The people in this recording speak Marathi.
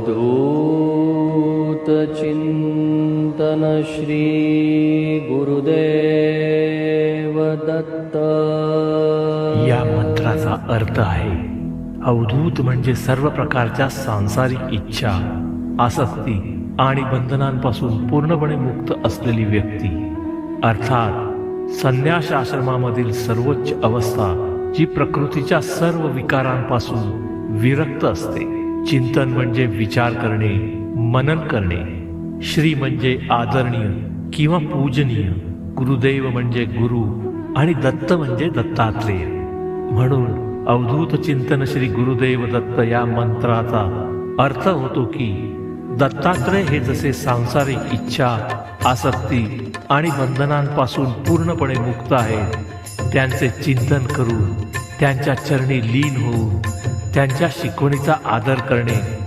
अवधूत चिंतन श्री गुरुदेव दत्त। या मंत्राचा अर्थ आहे अवधूत म्हणजे सर्व प्रकारच्या सांसारिक इच्छा, आसक्ती आणि बंधनांपासून पूर्णपणे मुक्त असलेली व्यक्ती, अर्थात संन्यास आश्रमामधील सर्वोच्च अवस्था जी प्रकृतीच्या सर्व विकारांपासून विरक्त असते। चिंतन म्हणजे विचार करणे, मनन करणे। श्री म्हणजे आदरणीय किंवा पूजनीय, गुरुदेव म्हणजे गुरु आणि दत्त म्हणजे दत्तात्रेय। म्हणून अवधूत चिंतन श्री गुरुदेव दत्त या मंत्राचा अर्थ होतो की दत्तात्रेय हे जसे सांसारिक इच्छा, आसक्ती आणि बंधनांपासून पूर्णपणे मुक्त आहेत, त्यांचे चिंतन करून त्यांच्या चरणी लीन होऊन त्यांच्या शिकवणीचा आदर करणे